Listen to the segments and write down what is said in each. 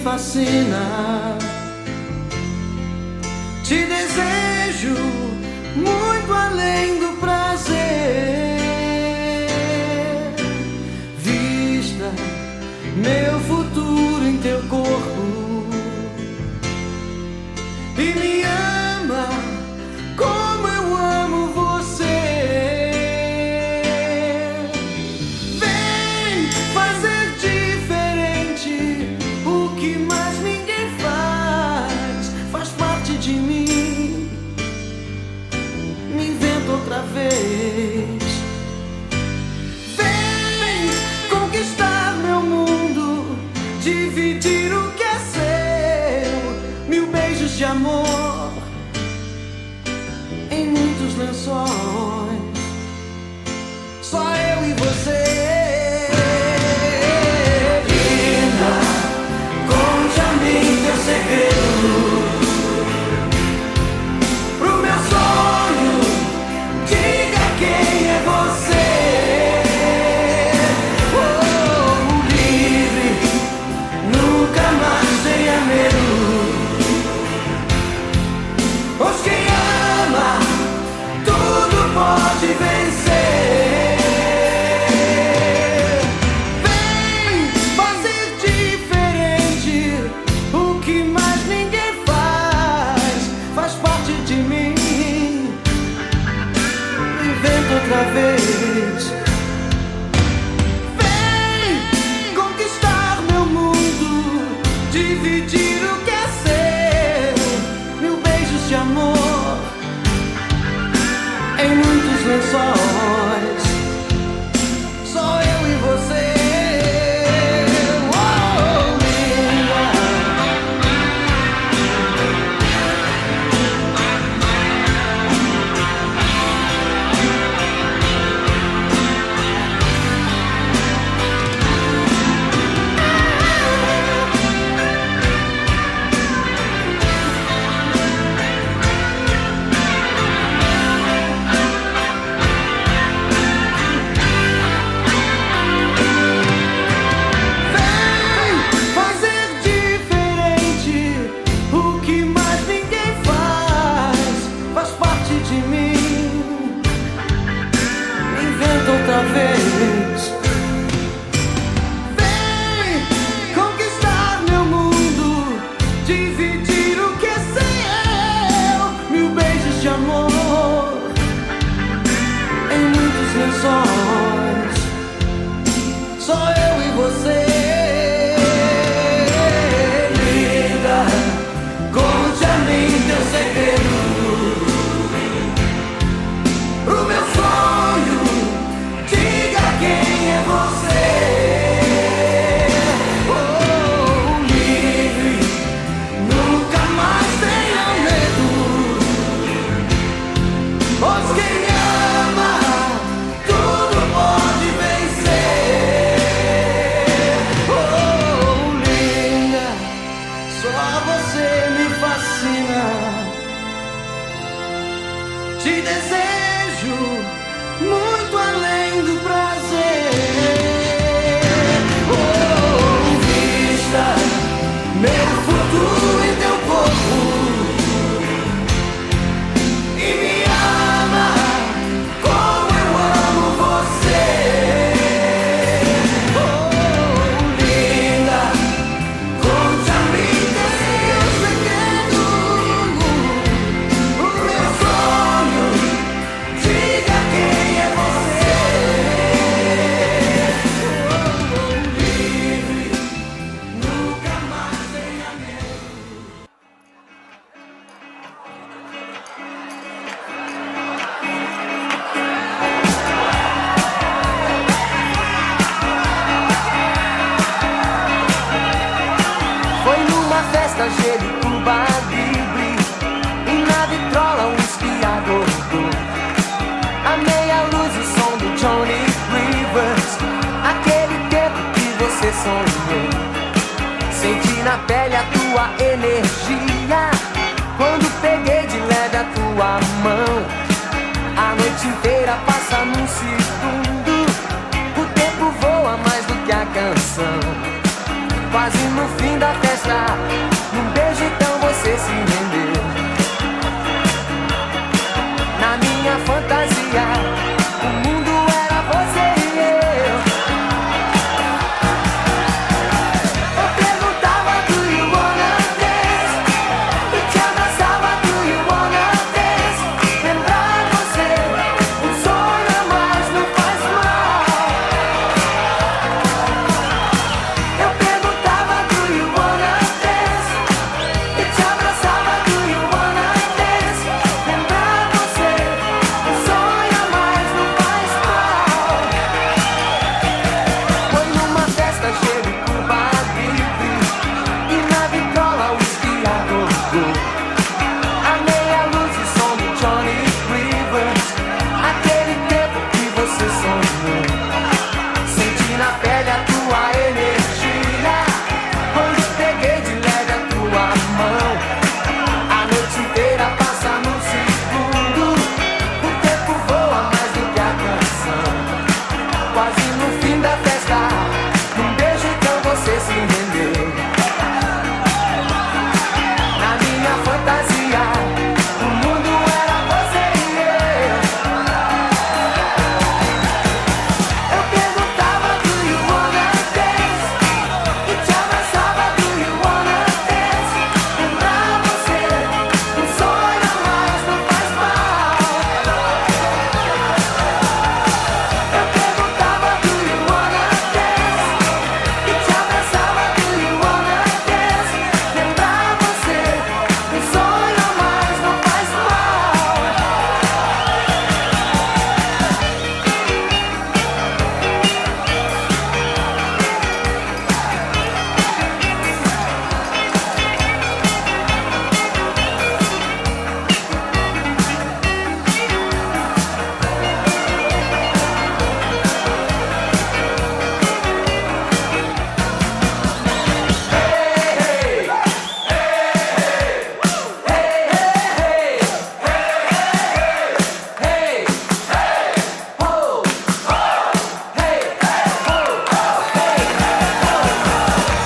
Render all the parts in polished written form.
fascina. Te desejo muito além do prazer. Vista meu futuro em teu corpo e me ama como eu amo você. Vem fazer diferente o que mais ninguém faz. Faz parte de mim. Me invento outra vez. Vem conquistar meu mundo, dividir o que é seu. 1000 beijos de amor em muitos lençóis. Só eu e você. Linda, conte a mim teu segredo. Pro meu sonho, diga quem é você. Oh, livre, nunca mais tenha medo. Pois quem ama, tudo pode vencer. Vem fazer diferente o que mais ninguém faz. Faz parte de mim. Inventa outra vez. Vem conquistar meu mundo, dividir o que é seu. 1000 beijos de amor em muitos lençóis. Só eu e você. Oh, linda. Vem fazer diferente o que mais ninguém faz. Faz parte de mim. Inventa outra vez. Vem conquistar meu mundo, dividir o que é seu. 1000 beijos de amor em muitos lençóis. Só eu e você. Linda, conte a mim teu segredo. Pro meu sonho, diga quem é você. Oh, livre, nunca mais tenha medo. Pois quem ama, tudo pode vencer. Oh, linda, só você me fascina. Te desejo muito além do prazer. Oh, vista meu futuro em teu corpo e me ama como eu amo você. Oh, linda, conte a mim teu segredo. O meu sonho, diga quem é você. Oh, livre, nunca mais tenha medo. Foi numa festa Jerutuba Libre e na vitrola um esquiador. A meia luz e o som do Johnny Rivers, aquele tempo que você sonhou. Senti na pele a tua energia quando peguei de leve a tua mão. A noite inteira passa num segundo, o tempo voa mais do que a canção. Quase no fim da festa no fim da festa, num beijo então você se rendeu. Na minha fantasia, o mundo era você e eu. Eu perguntava, do you wanna dance? E te abraçava, do you wanna dance? Lembrar você, um sonho a mais não faz mal. Eu perguntava, do you wanna dance? E te abraçava, do you wanna dance? Lembrar você, um sonho a mais não faz mal.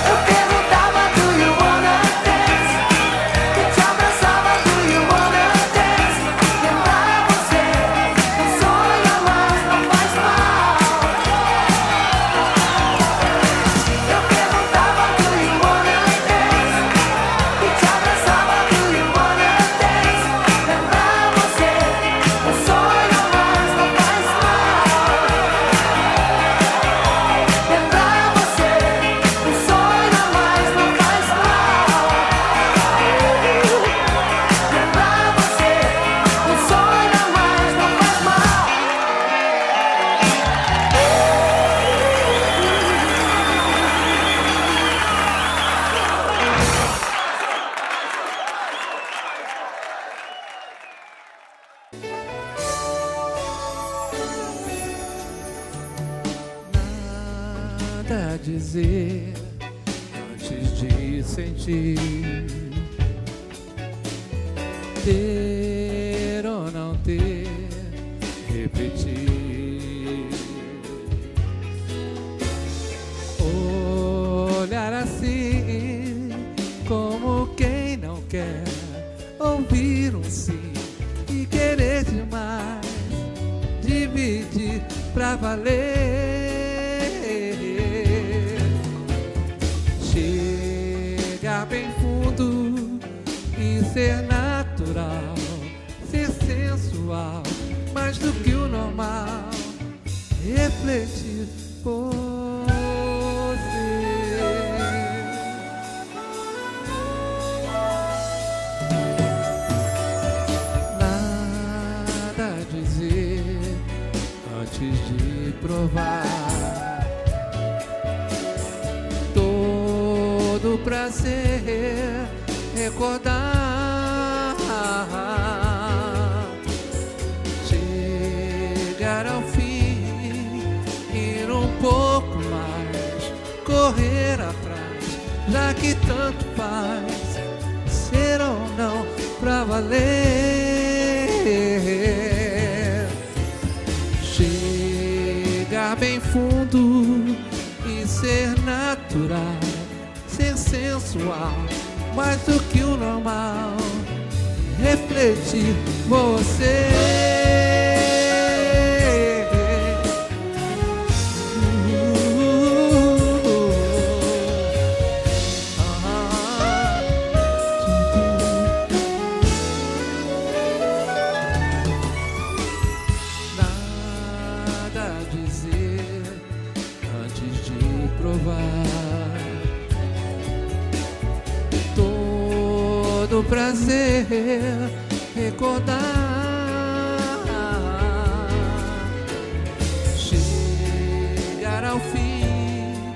Eu perguntava, do you wanna dance? E te abraçava, do you wanna dance? Lembrar você, um sonho a mais não faz mal. Eu perguntava, do you wanna dance? E te abraçava, do you wanna dance? Lembrar você, um sonho a mais não faz mal. Lembrar você, um sonho a mais não faz mal. Lembrar você, um sonho a mais não faz mal. Nada a dizer antes de sentir, ter ou não ter, repetir, olhar assim como quem não quer ouvir um sim e querer demais, dividir pra valer. Chegar bem fundo e ser natural, ser sensual, mais do que o normal, refletir por você. Nada a dizer antes de provar, todo prazer recordar, chegar ao fim, ir um pouco mais, correr atrás, já que tanto faz, ser ou não pra valer. Chegar bem fundo e ser natural, ser sensual, mais do que o normal, refletir você. Nada a dizer antes de provar, todo prazer recordar, chegar ao fim,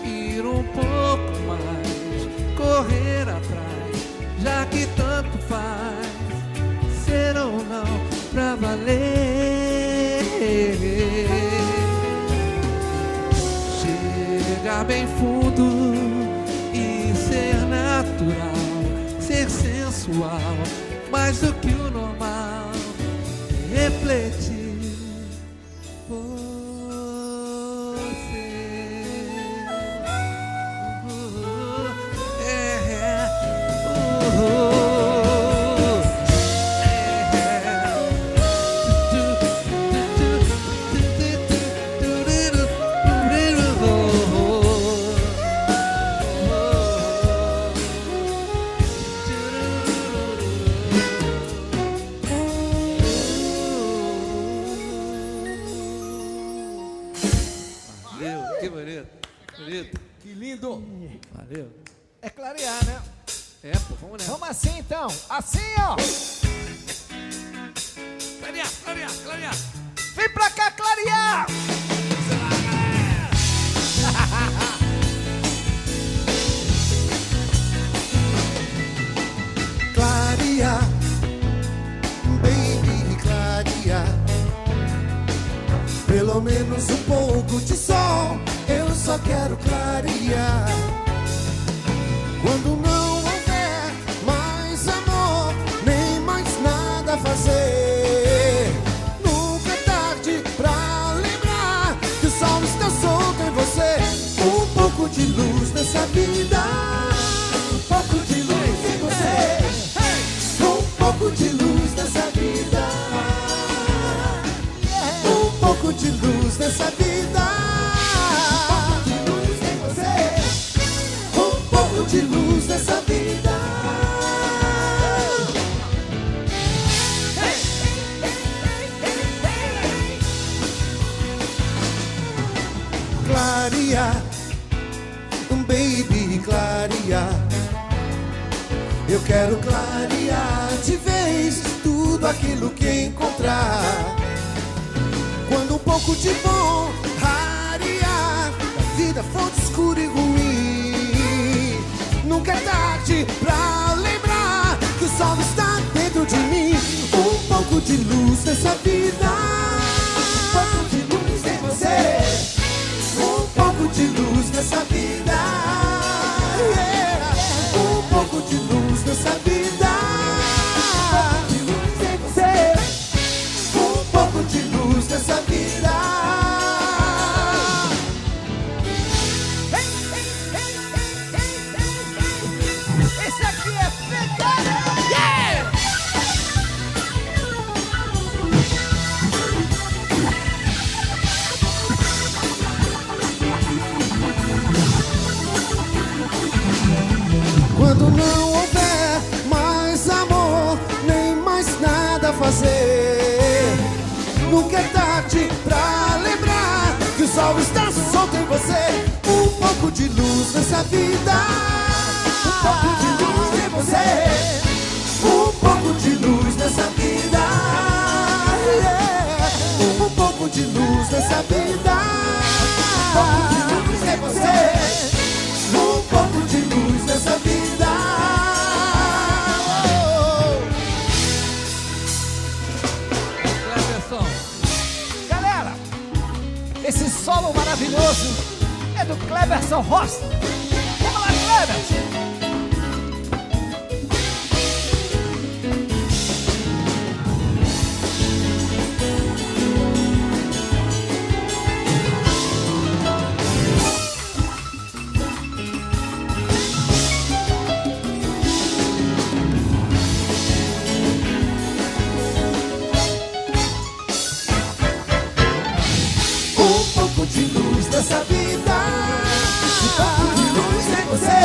ir um pouco mais, correr atrás, já que tanto faz, ser ou não pra valer. Chegar bem fundo e ser natural, ser sensual, mais do que o normal, refletir você. Que bonito, bonito. Que lindo. Valeu. É clarear, né? É, pô, vamos nessa. Vamos assim então. Assim, ó. Clarear, clarear, clarear. Vem pra cá clarear. Clarear, baby, clarear. Pelo menos um pouco de sol, eu só quero clarear. Quando não houver mais amor, nem mais nada a fazer, nunca é tarde pra lembrar que o sol está solto em você. Um pouco de luz nessa vida, um pouco de luz em você. Um pouco de luz nessa vida, um pouco de luz nessa vida, um pouco de luz em você. Um pouco de luz nessa vida. Clarear, baby, clarear. Eu quero clarear de vez tudo aquilo que encontrar. Quando um pouco de bom rarear, a vida for escura e ruim, nunca é tarde pra lembrar que o sol está dentro de mim. Um pouco de luz nessa vida, um pouco de luz em você. Um pouco de luz nessa vida, yeah. Um pouco de luz nessa vida, um pouco de luz em você. Um pouco de luz nessa vida. Esse aqui é pegada. Yeah! Quando não houver mais amor, nem mais nada a fazer, nunca é tarde pra lembrar que o sol está solto em você. Um pouco de luz nessa vida, um pouco de luz em você. Um pouco de luz nessa vida, yeah. Um pouco de luz nessa vida, um pouco de luz em você. Um pouco de luz nessa vida. Cleverson. Galera, esse solo maravilhoso é do Cleverson Rossi. Vamos lá, Cleverson. Um pouco de luz nessa vida, um pouco de luz em você.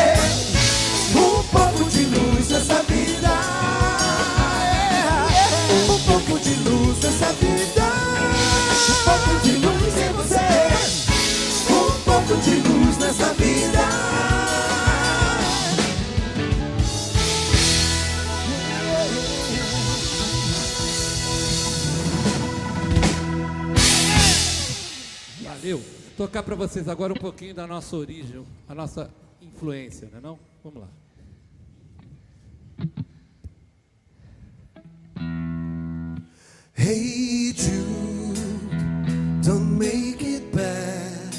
Um pouco de luz nessa vida, yeah. Um pouco de luz nessa vida, um pouco de luz em você. Um pouco de luz nessa vida. Valeu. Tocar pra vocês agora um pouquinho da nossa origem, a nossa influência, não é não? Vamos lá. Hey Jude, don't make it bad.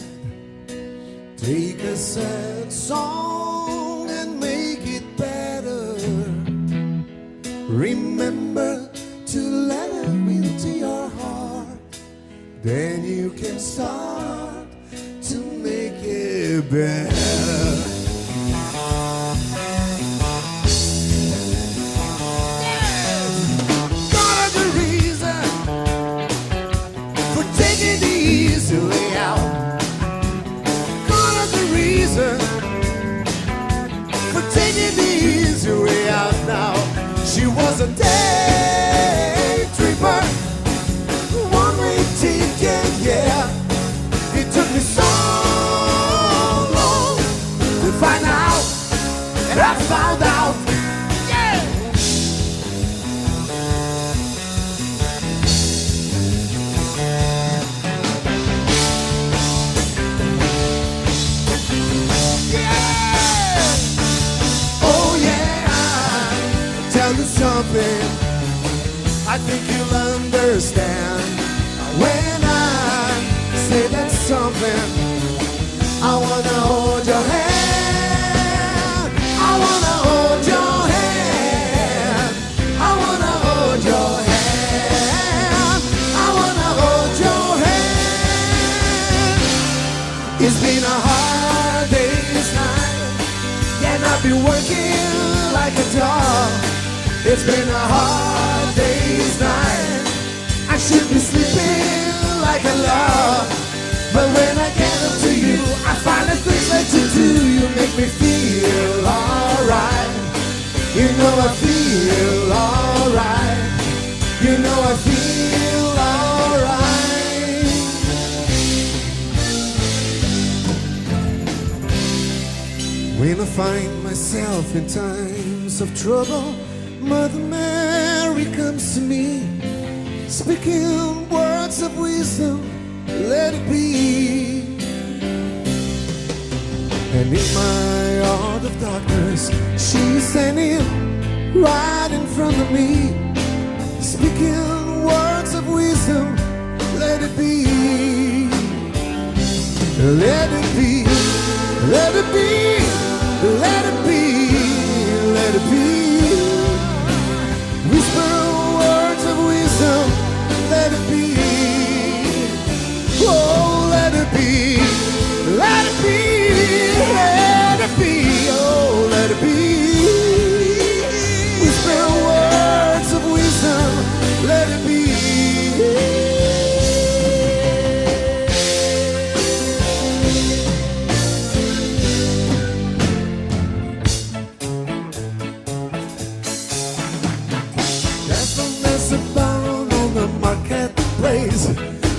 Take a sad song and make it better. Remember to let her into your heart. Then you can start better. Got a good reason for taking the easy way out. Got a good reason for taking the easy way out now. She was a day dreamer, one-way ticket, yeah. It took me so long to find out, and I found out, yeah. Yeah. Oh yeah, tell you something I think you'll understand when I say that something. I wanna hold your hand. I wanna hold your hand. I wanna hold your hand. I wanna hold your hand. It's been a hard day's night, and I've been working like a dog. It's been a hard day's night. I should be sleeping like a log, but when I get up to you, I find the things that you do. You make me feel alright. You know I feel alright. You know I feel alright. When I find myself in times of trouble, Mother Mary comes to me, speaking words of wisdom, let it be. And in my heart of darkness, she's standing right in front of me, speaking words of wisdom, let it be. Let it be, let it be, let it be, let it be. Whisper words of wisdom, let it be. Oh, let it be, let it be, let it be. Oh, let it be. Whisper words of wisdom, let it be. There's a bound on the marketplace.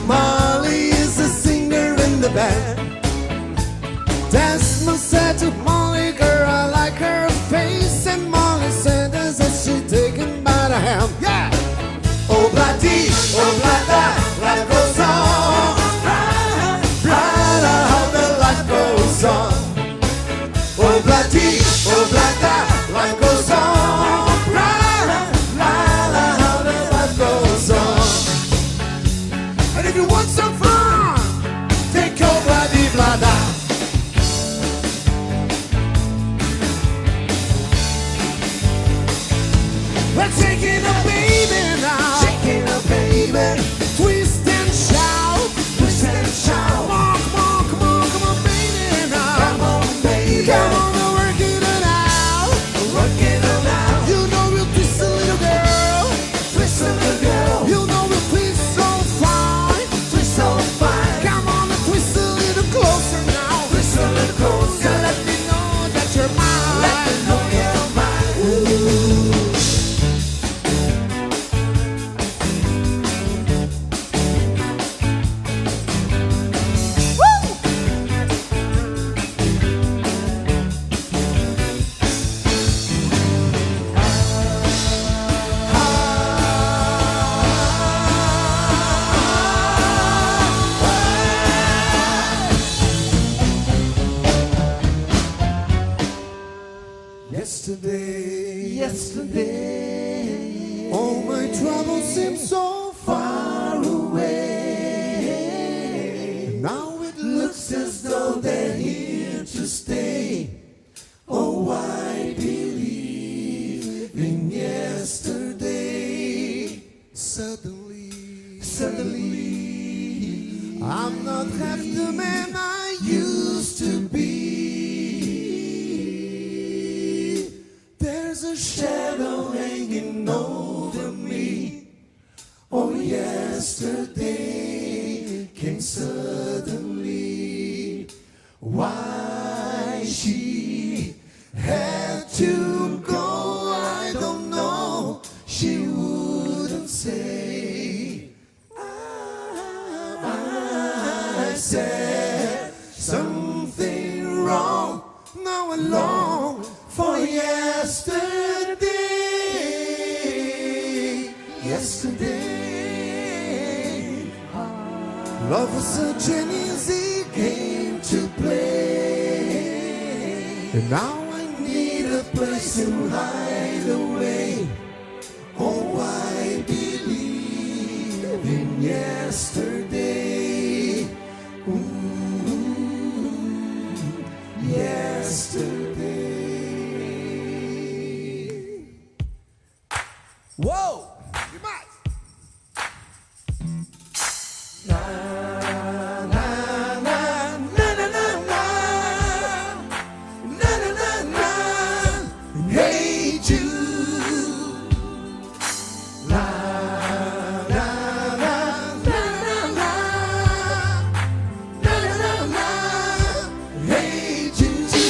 Molly is a singer in the band. Desmond said to Molly, girl, I like her face. And Molly said, as she taken by the hand, yeah. Oh, bloody, oh, blada, life goes on. Blada, how the life goes on. Oh, bloody, oh, blada, life goes on. Blada, blada, how the life goes on. And if you want some fun, take your bloody blada. We're taking a baby now, taking a baby. Twist and shout, twist and shout. Come on, come on, come on, come on, baby now. Come on, baby. Come on, now work it out, work it out. You know we'll twist a little girl, twist a little girl. You know we'll twist so fine, twist so fine. Come on, and twist a little closer now, twist a little closer. Let me know that you're mine. Let me know you're mine. Ooh. Yesterday, all my troubles seem so far away. Now it looks as though they're here to stay. Oh, I believe in yesterday. Suddenly, I'm not half the man I used to be. Why she had to go, I don't know. She wouldn't say. I said something wrong. Now I long for yesterday. Yesterday, love was such an easy game to play, and now I need a place to hide away. Oh, I believe in yesterday. Yesterday. Uou! Demais! Hey Jude, la la la la la la la la. Hey Jude,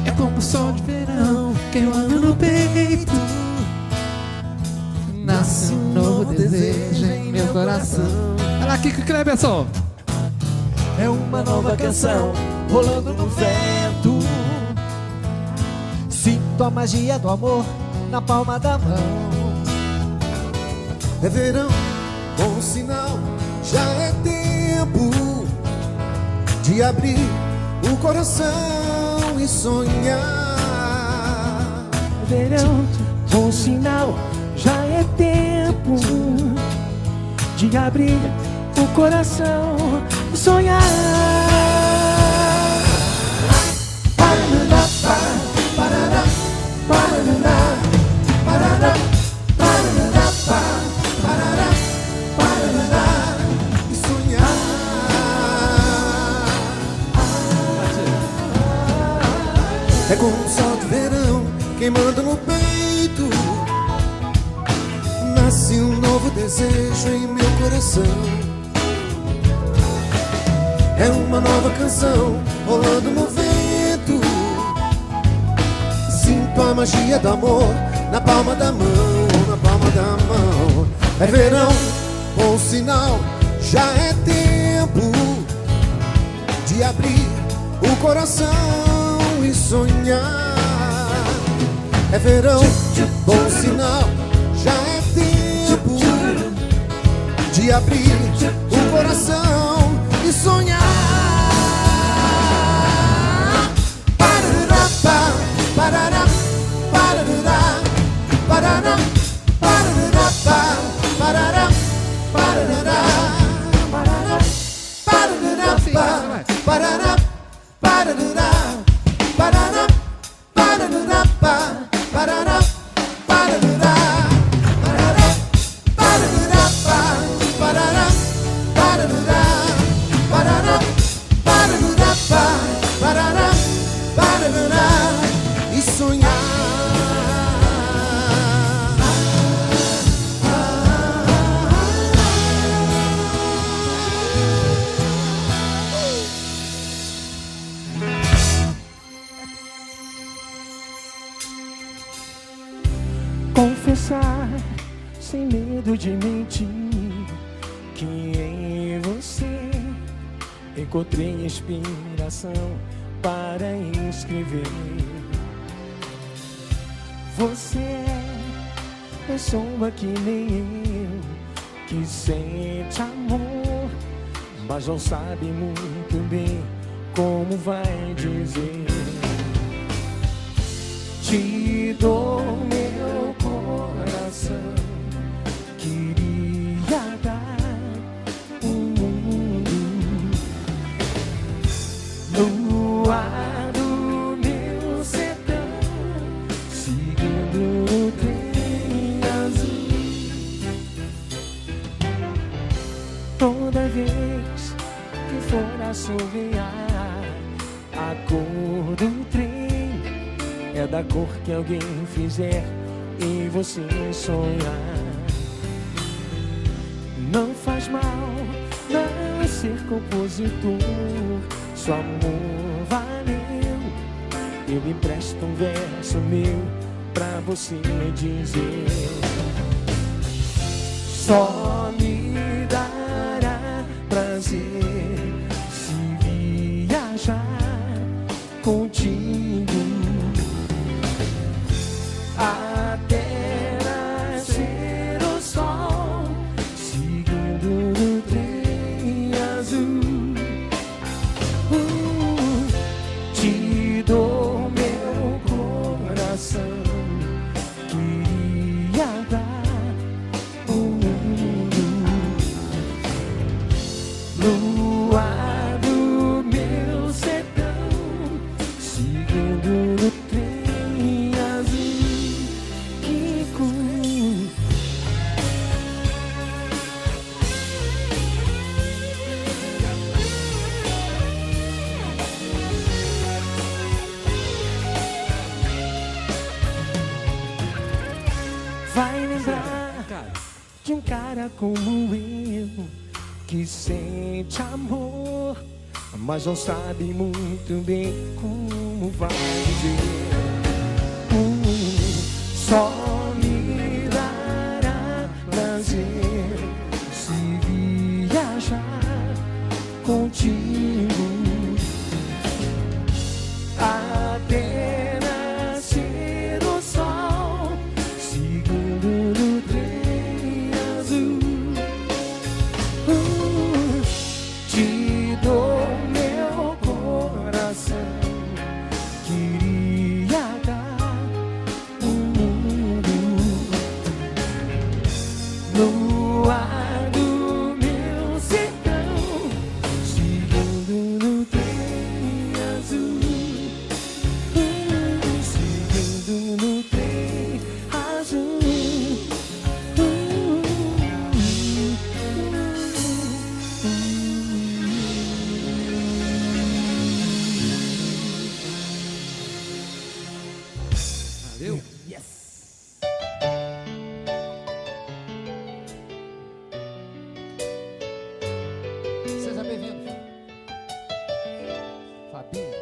É como o sol de verão queimando no peito. Nasce um novo desejo em meu coração. Olha lá, Kiko Cleberson. É uma nova canção rolando no vento. Sinto a magia do amor na palma da mão. é verão, bom sinal, já é tempo de abrir o coração e sonhar. Verão, bom sinal, já é tempo de abrir o coração e sonhar. E sonhar. É como um sol de verão queimando no peito. Nasce um novo desejo em meu coração. É uma nova canção rolando no vento. Sinto a magia do amor na palma da mão, na palma da mão. É verão, bom sinal, já é tempo de abrir o coração e sonhar. É verão, bom sinal, já é tempo de abrir o coração e sonhar. Parará, parará, parará, parará, parará, parará, parará, parará, parará, parará, parará, parará, parará, parará. E sonhar. Confessar, sem medo de mentir, que em você encontrei inspiração para escrever. Você é pessoa que nem eu, que sente amor, mas não sabe muito bem como vai dizer. Te dou meu coração, queria dar um mundo para assoviar. A cor do trem é da cor que alguém fizer e você sonhar. Não faz mal não ser compositor, seu amor valeu. Eu empresto um verso meu pra você dizer. Só me dará prazer se viajar contigo até nascer o sol, seguindo no trem azul. Te dou meu coração, queria dar o mundo. Lua do meu sertão, seguindo no trem azul. Que cor. Vai lembrar de um cara como eu, que sente amor, mas não sabe muito bem como vai dizer. Só me dará prazer se viajar contigo até nascer o sol, seguindo no trem azul. Te dou meu coração, queria dar o mundo. Lua do meu sertão, seguindo no trem azul. Seguindo no trem azul. Valeu. Seja bem-vindo, Fabinho.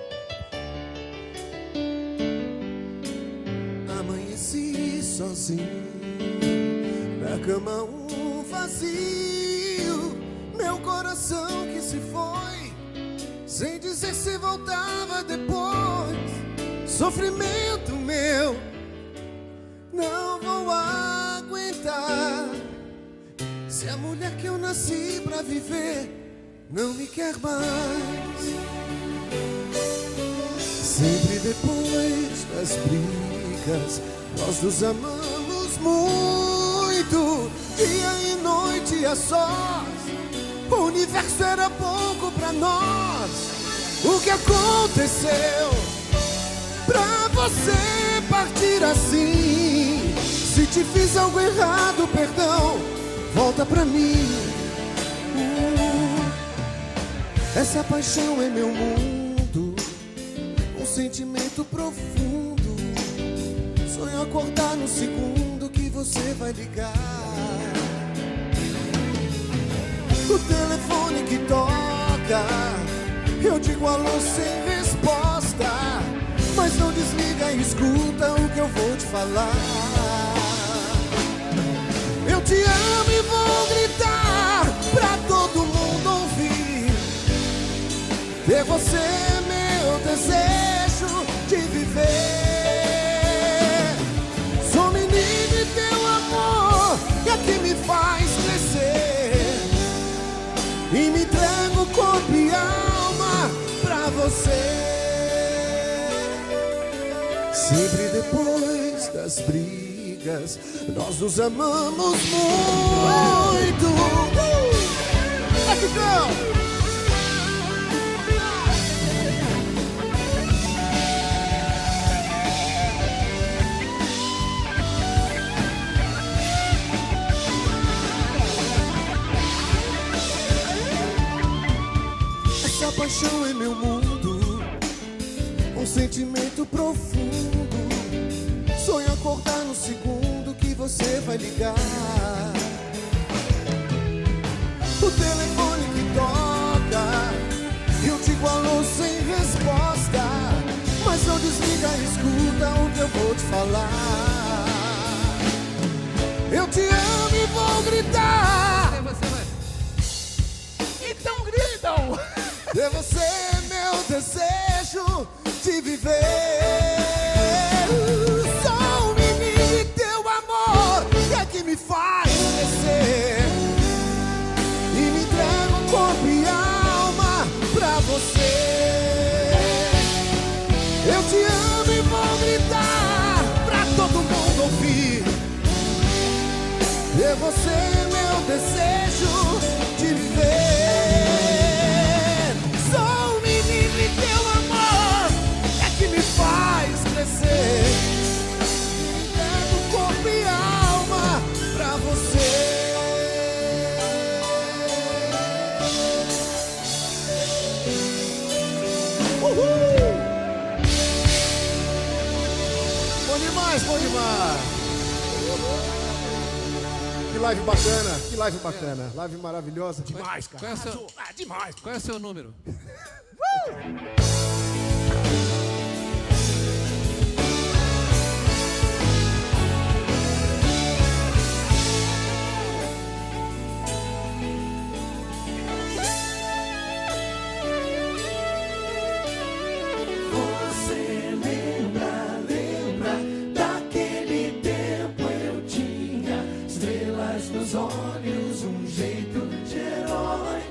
Amanheci sozinho, na cama um vazio, meu coração que se foi, sem dizer se voltava depois. Sofrimento meu, não vou aguentar, se a mulher que eu nasci pra viver não me quer mais. Sempre depois das brigas, nós nos amamos muito, dia e noite a sós. O universo era pouco pra nós. O que aconteceu pra você partir assim? Se te fiz algo errado, perdão, volta pra mim. Essa paixão é meu mundo, um sentimento profundo. Sonho acordar no segundo que você vai ligar. O telefone que toca, eu digo alô sem resposta, mas não desliga e escuta o que eu vou te falar. Eu te amo e vou gritar pra todo mundo ouvir. Ter você é meu desejo de viver. Sou menino e teu amor é que me faz crescer, e me entrego corpo e alma pra você. Sempre depois das brigas, nós nos amamos muito. Aqui, girl! paixão é meu mundo, um sentimento profundo. Sonho acordar no segundo que você vai ligar. O telefone que toca, eu digo alô sem resposta, mas não desliga, escuta o que eu vou te falar. Eu te amo e vou gritar. Então gritam. E você é meu desejo de viver. Sou um menino e teu amor é que me faz crescer. E me entrego corpo e alma pra você. Eu te amo e vou gritar pra todo mundo ouvir. E você é meu desejo de viver. Sou um menino e teu amor é que me faz crescer. Me entrego corpo e alma pra você. Uhul! Bom demais, bom demais. Que live bacana, que live bacana. Live maravilhosa. Demais, cara. Qual é o seu... demais. Qual é o seu número? Você lembra daquele tempo eu tinha estrelas nos olhos, um jeito de herói.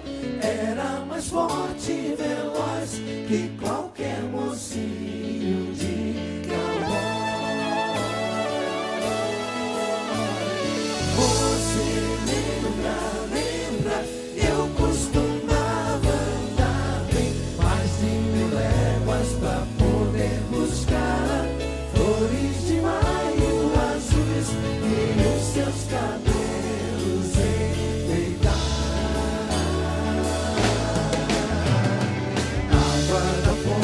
Era mais forte e veloz que qualquer mocinho de cowboy. Você lembra, eu costumava andar bem mais de 1000 léguas pra poder buscar flores de maio azuis e os seus cabelos enfeitar. Água da fonte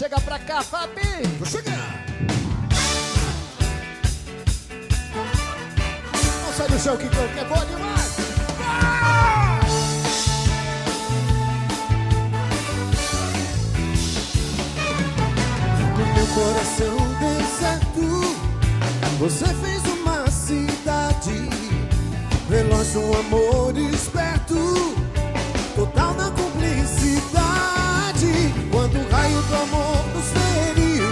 Chega pra cá, Fabi. Vou chegar. Não sai do chão, Kikão, que é bom demais. No meu coração deserto, você fez uma cidade. Veloz, um amor esperto, total na cumplicidade. Quando o raio do amor nos feriu,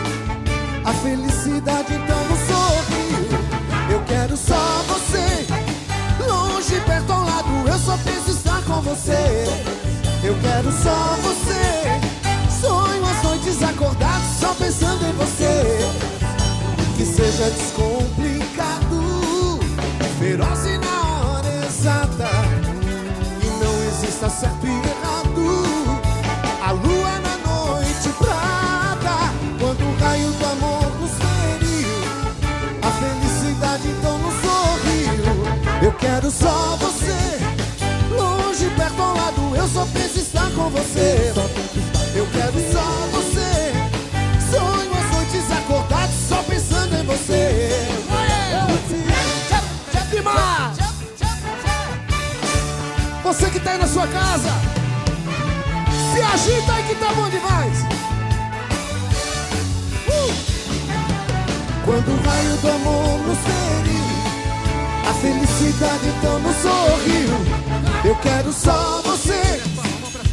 a felicidade então nos sorriu. Eu quero só você, longe, perto, ao lado, eu só penso estar com você. Eu quero só você, sonho as noites acordadas só pensando em você. Que seja descomplicado, feroz e na hora exata, e não exista certo e errado. A lua na noite prata, quando o raio do amor nos feriu, a felicidade então nos sorriu. Eu quero só você, longe, perto, ao lado, eu só penso estar com você. Eu quero só você, sonho as noites acordadas só pensando em você. Você que tá aí na sua casa, se agita aí que tá bom demais. Quando o raio do amor nos feriu, a felicidade então nos sorriu. Eu quero só você,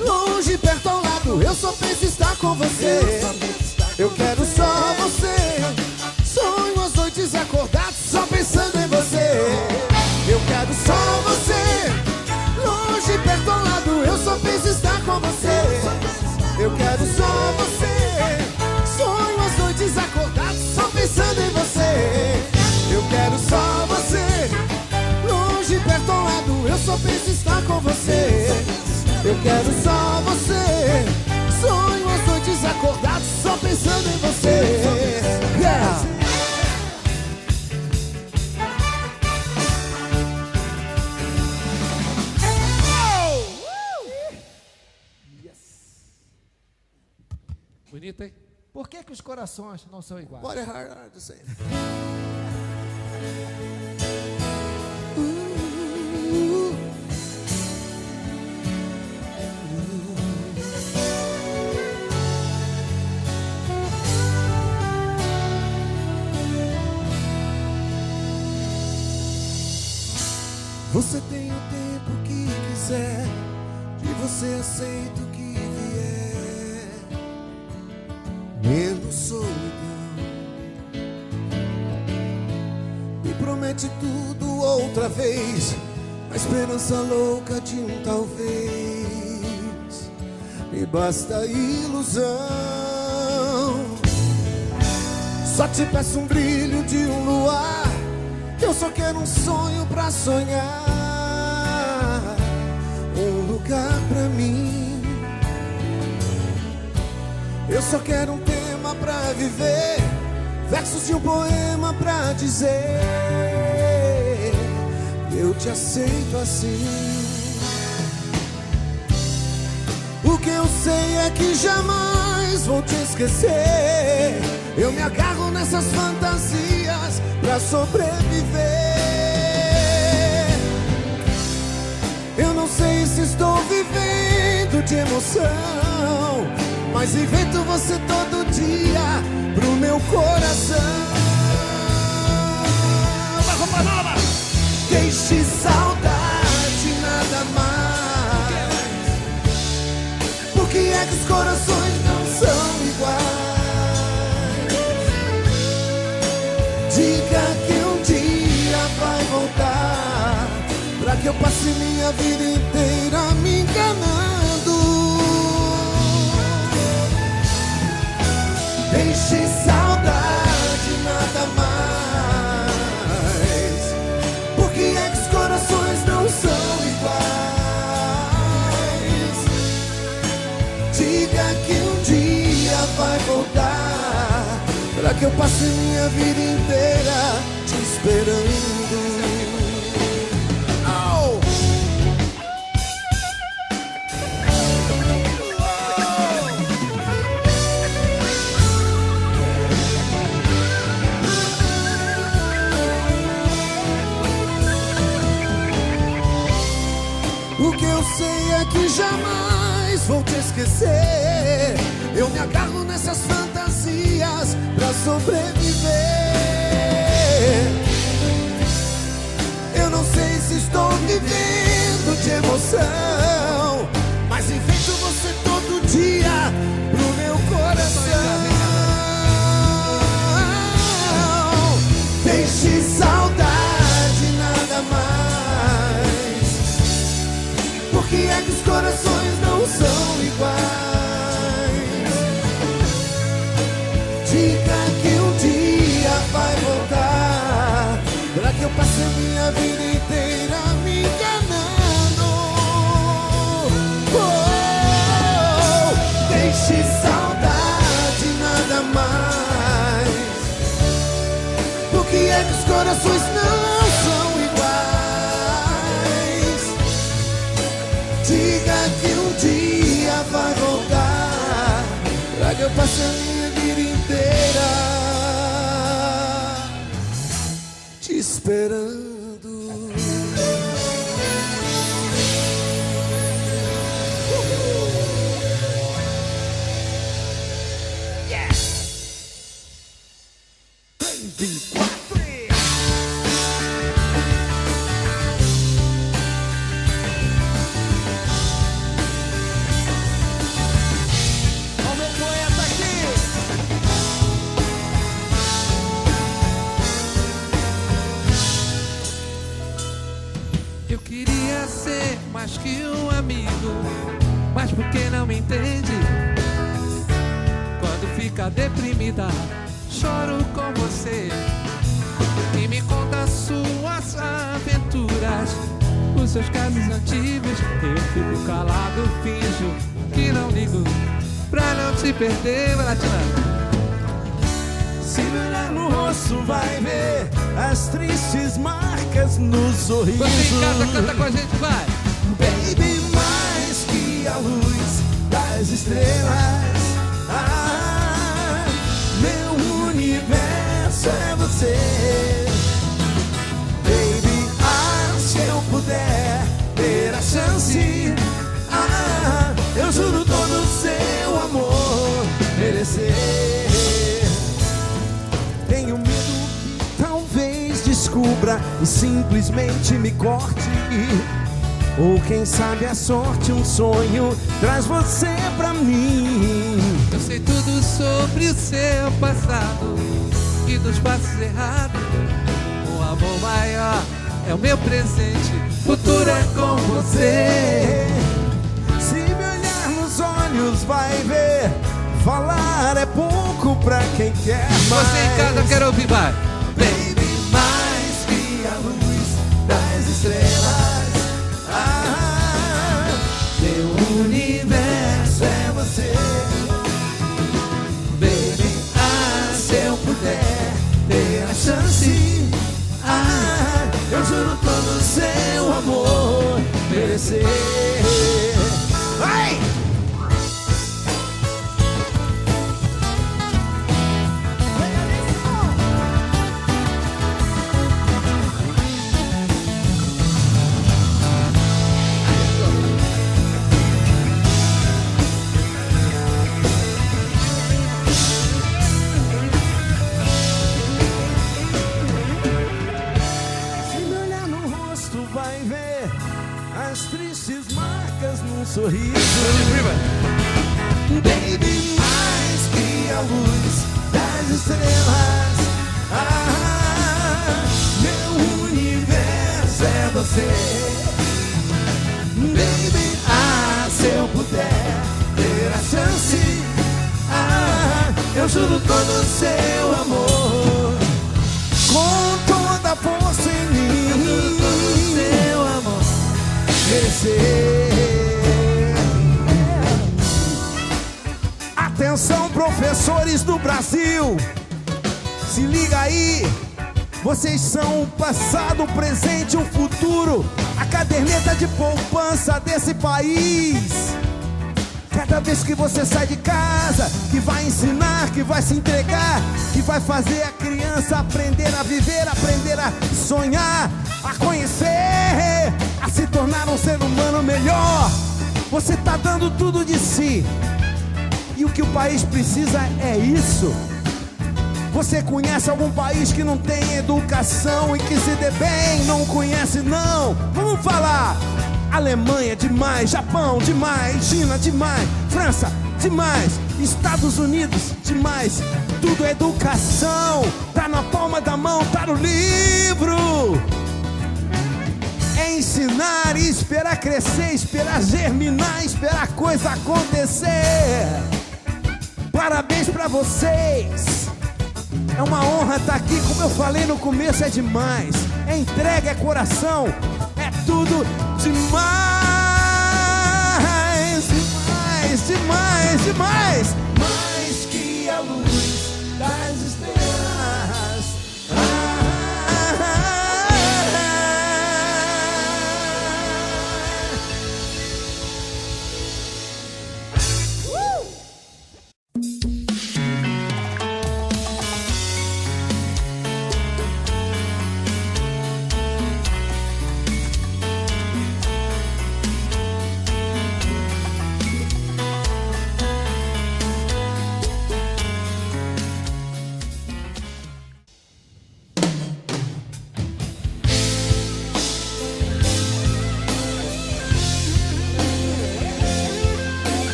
longe, perto, ao lado, eu só penso estar com você. Eu quero só você, sonho as noites acordadas só pensando em você. Eu quero só você, longe, perto, ao lado, eu só penso estar com você. Eu quero só você, sonho as noites acordadas só pensando em você. Eu quero só você, longe, perto, ao lado, eu só penso estar com você. Eu quero só você, sonho as noites acordadas só pensando em você. Yeah. Bonito, hein? Por que os corações não são iguais? What is hard to say? Você tem o tempo que quiser, e você aceita o que vier, menos solidão. Me promete tudo outra vez, a esperança louca de um talvez. Me basta ilusão. Só te peço um brilho de um luar, eu só quero um sonho pra sonhar, um lugar pra mim. Eu só quero um tema pra viver, versos de um poema pra dizer que eu te aceito assim. O que eu sei é que jamais vou te esquecer. Eu me agarro nessas fantasias pra sobreviver. Eu não sei se estou vivendo de emoção, mas invento você todo dia pro meu coração. Uma roupa nova! Deixe saudade, nada mais. Por que é que os corações não são iguais? Diga que um dia vai voltar, pra que eu passe minha vida inteira me enganando. Deixe saudade, nada mais. Por que é que os corações não são iguais? Diga que um dia vai voltar, pra que eu passe minha vida inteira te esperando. Oh! que eu sei é que jamais vou te esquecer. Eu me agarro nessas fantasias pra sobreviver. Eu não sei se estou vivendo de emoção, mas invento você todo dia pro meu coração. Deixe saudade, nada mais. Por que é que os corações não são iguais? Diga que um dia vai voltar, pra que eu passe a minha vida inteira me enganando. Oh, deixe saudade, nada mais. Por que é que os corações não são iguais? Diga que um dia vai voltar, pra que eu passe a minha vida inteira te esperando. Eu queria ser mais que um amigo, mas por que não me entende? Quando fica deprimida, choro com você e me conta suas aventuras, os seus casos antigos. Eu fico calado, finjo que não ligo, pra não te perder. Vai lá, Tina. Se me olhar no rosto vai ver as tristes marcas no sorriso. Você em casa canta com a gente, vai. Baby, mais que a luz das estrelas, ah, meu universo é você. Baby, ah, se eu puder ter a chance, ah, eu juro todo o seu amor merecer. Tenho medo que talvez descubra e simplesmente me corte. Ou quem sabe a sorte, um sonho traz você pra mim. Eu sei tudo sobre o seu passado e dos passos errados. O amor maior é o meu presente, futuro é com você. Se me olhar nos olhos vai ver, falar é pouco pra quem quer mais. Você em casa quer ouvir, vai. Baby, mais que a luz das estrelas, ah, meu universo é você. Baby, ah, se eu puder ter a chance, ah, eu juro todo o seu amor merecer. Vai! Sorriso, baby, mais que a luz das estrelas, ah, meu universo é você. Baby, ah, se eu puder ter a chance, ah, eu juro todo o seu amor, com toda a força em mim, seu amor merecer. Atenção, professores do Brasil, se liga aí, vocês são o passado, o presente e o futuro, a caderneta de poupança desse país. Cada vez que você sai de casa, que vai ensinar, que vai se entregar, que vai fazer a criança aprender a viver, aprender a sonhar, a conhecer. a se tornar um ser humano melhor. Você tá dando tudo de si, e o que o país precisa é isso. Você conhece algum país que não tem educação e que se dê bem? Não conhece, não? Vamos falar. Alemanha demais, Japão demais, China demais, França demais, Estados Unidos demais. Tudo é educação, tá na palma da mão, tá no livro. É ensinar e esperar crescer, esperar germinar, esperar a coisa acontecer. Parabéns pra vocês. É uma honra estar aqui, como eu falei no começo, é demais. É entrega, é coração, é tudo demais. Demais, demais, demais. Mais que a luz das estrelas.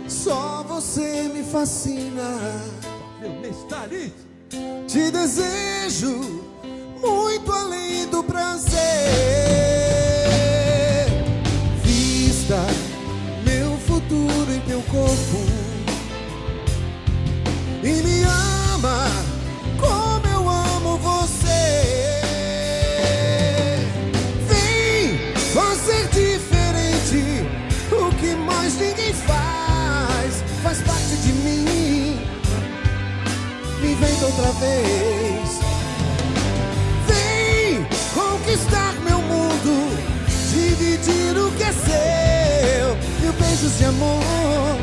Só você me fascina. Te desejo muito além do prazer. Vista meu futuro em teu corpo e me ama como eu amo você. Vem fazer diferente o que mais ninguém faz. Faz parte de mim. Me inventa outra vez. Vem conquistar meu mundo, dividir o que é seu. Mil beijos de amor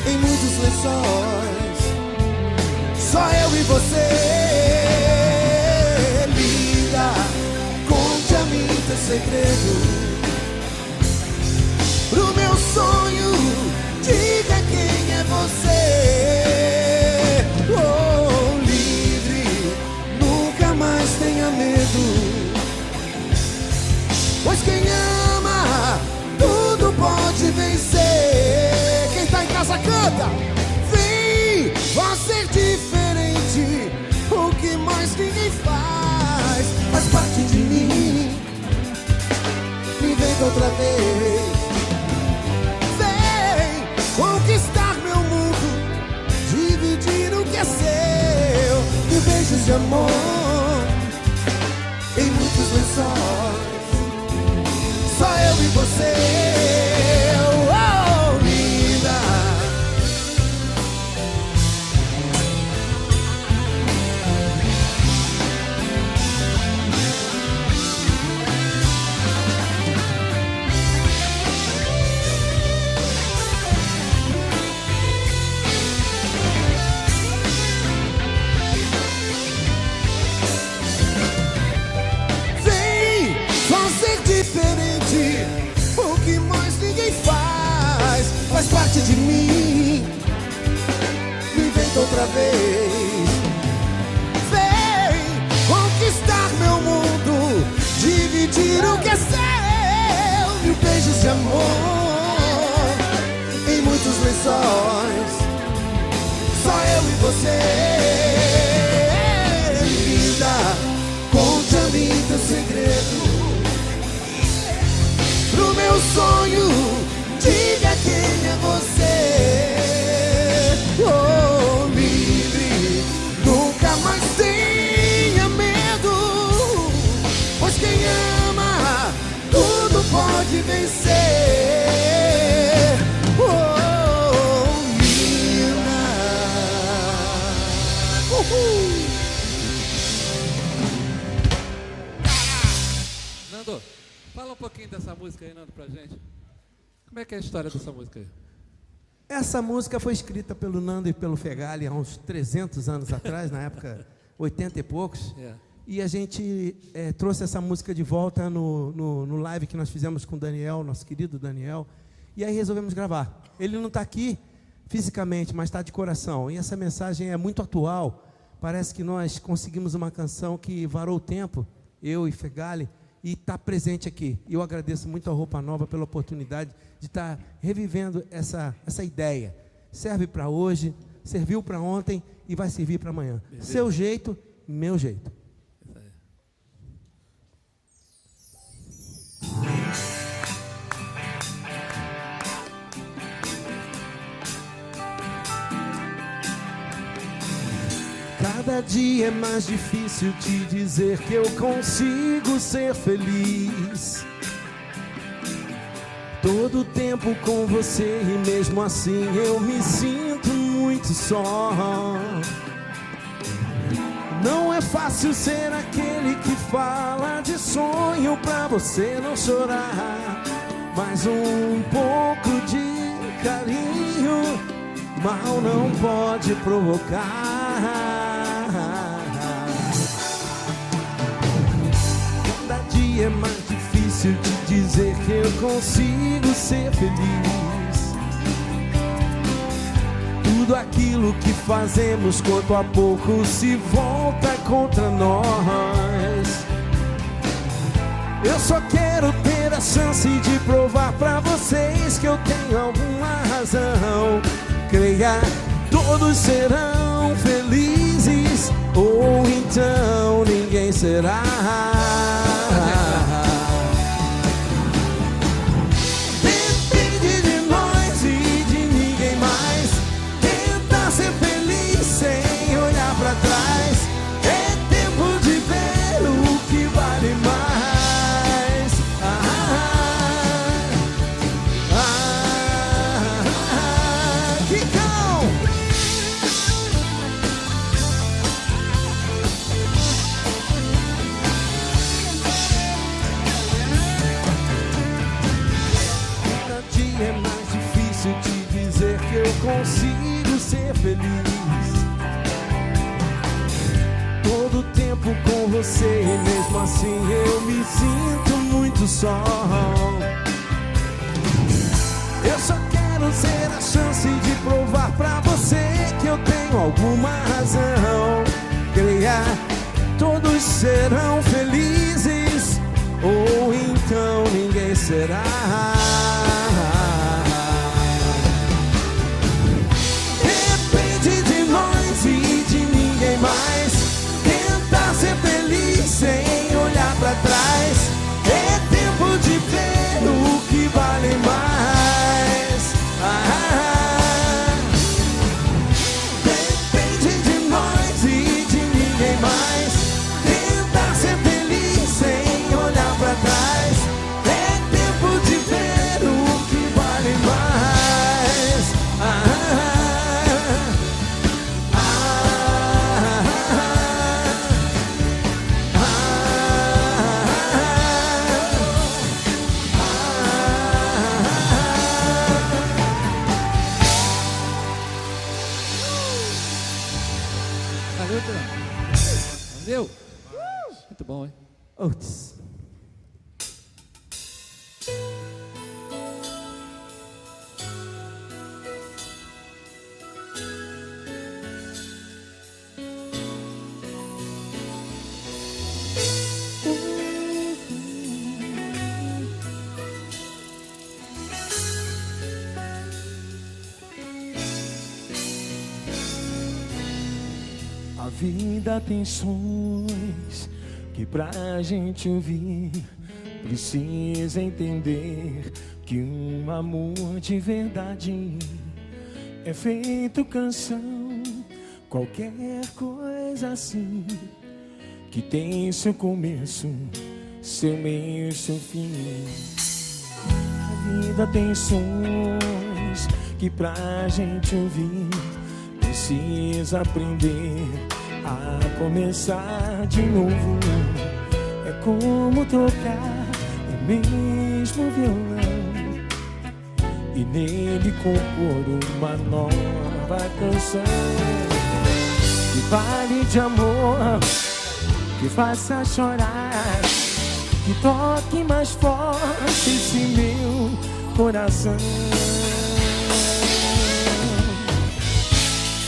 em muitos lençóis. Só eu e você. Linda, conte a mim teu segredo. Pro meu sonho, diga quem é você. Oh, livre, nunca mais tenha medo. Pois quem ama, tudo pode vencer. Quem tá em casa canta. Vem fazer diferente o que mais ninguém faz. Faz parte de mim. Me inventa outra vez. Conquistar meu mundo, dividir o que é seu. E beijos de amor em muitos lençóis. Só eu e você. Oh, linda. Diferente, o que mais ninguém faz. Faz parte de mim. Me inventa outra vez. Vem conquistar meu mundo, dividir o que é seu. Mil beijos de amor em muitos lençóis. Só eu e você. Linda, conte a mim teu segredo. Pro meu sonho, diga quem é você. Oh, livre, nunca mais tenha medo. Pois quem ama, tudo pode vencer. Oh, linda. Nando, fala um pouquinho dessa música aí, Nando, pra gente. Como é que é a história dessa música aí? Essa música foi escrita pelo Nando e pelo Fegali há uns 300 anos atrás, na época 80 e poucos. E a gente trouxe essa música de volta no live que nós fizemos com o Daniel, nosso querido Daniel. E aí resolvemos gravar. Ele não está aqui fisicamente, mas está de coração. E essa mensagem é muito atual. Parece que nós conseguimos uma canção que varou o tempo, eu e Fegali, e está presente aqui. E eu agradeço muito a Roupa Nova pela oportunidade de estar revivendo essa ideia. Serve para hoje, serviu para ontem e vai servir para amanhã. Beleza. Seu jeito, meu jeito. Cada dia é mais difícil te dizer que eu consigo ser feliz. Todo tempo com você e mesmo assim eu me sinto muito só. Não é fácil ser aquele que fala de sonho pra você não chorar. Mas um pouco de carinho mal não pode provocar. Cada dia é mais difícil de dizer que eu consigo ser feliz. Tudo aquilo que fazemos, pouco a pouco se volta contra nós. Eu só quero ter a chance de provar pra vocês que eu tenho alguma razão. Creia, todos serão felizes, ou então ninguém será. Depende de nós e de ninguém mais. Tentar ser feliz sem olhar pra trás. É tempo de ver o que vale mais. Eu consigo ser feliz. Todo tempo com você e mesmo assim eu me sinto muito só. Eu só quero ser a chance de provar pra você que eu tenho alguma razão. Creia, todos serão felizes, ou então ninguém será. E de ninguém mais. Tentar ser feliz sem olhar pra trás. É tempo de ver o que vale mais. Depende de nós e de ninguém mais. Tentar ser feliz sem olhar pra trás. É tempo de ver o que vale mais. Valeu? Muito bom, hein? Otis. A vida tem sons que pra gente ouvir precisa entender que um amor de verdade é feito canção, qualquer coisa assim, que tem seu começo, seu meio, seu fim. A vida tem sons que pra gente ouvir precisa aprender a começar de novo. É como tocar o mesmo violão e nele compor uma nova canção que fale de amor, que faça chorar, que toque mais forte esse meu coração.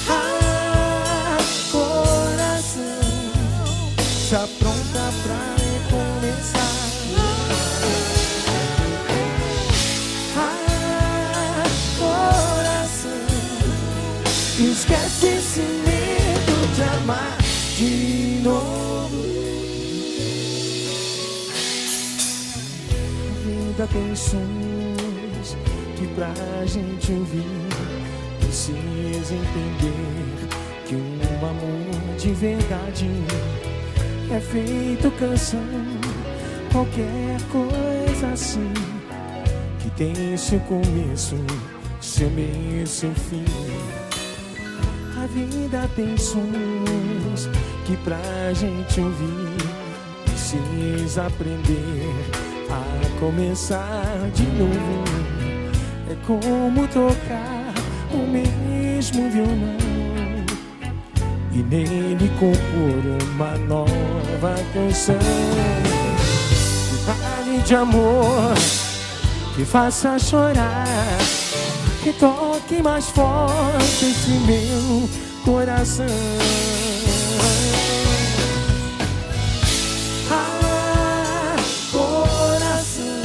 Ah, coração, está pronta pra recomeçar. Ah, coração, esquece esse medo de amar de novo. A vida tem sons que pra gente ouvir precisa entender que um amor de verdade é feito canção, qualquer coisa assim que tem seu começo, seu meio, seu fim. A vida tem sons que pra gente ouvir precisa aprender a começar de novo. É como tocar o mesmo violão e nele compor uma nova canção que fale de amor, que faça chorar, que toque mais forte esse meu coração. Ah, coração,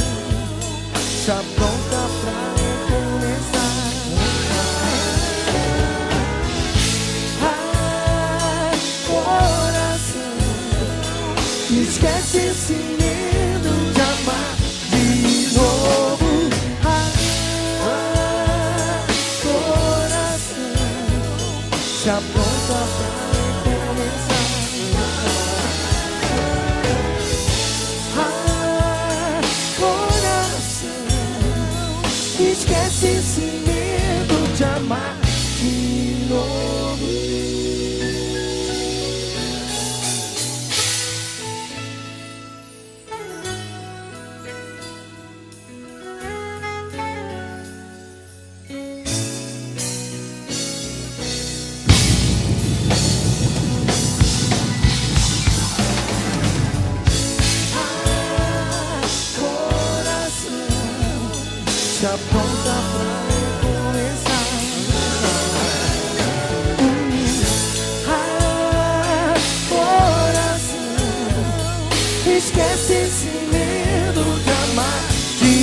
está pronta pra recomeçar. Ah, coração, esquece esse medo de amar de novo. Se apronta pra recomeçar. Ah, coração, esquece esse medo de amar de novo. Se apronta pra recomeçar. Ah, coração, esquece esse medo de amar de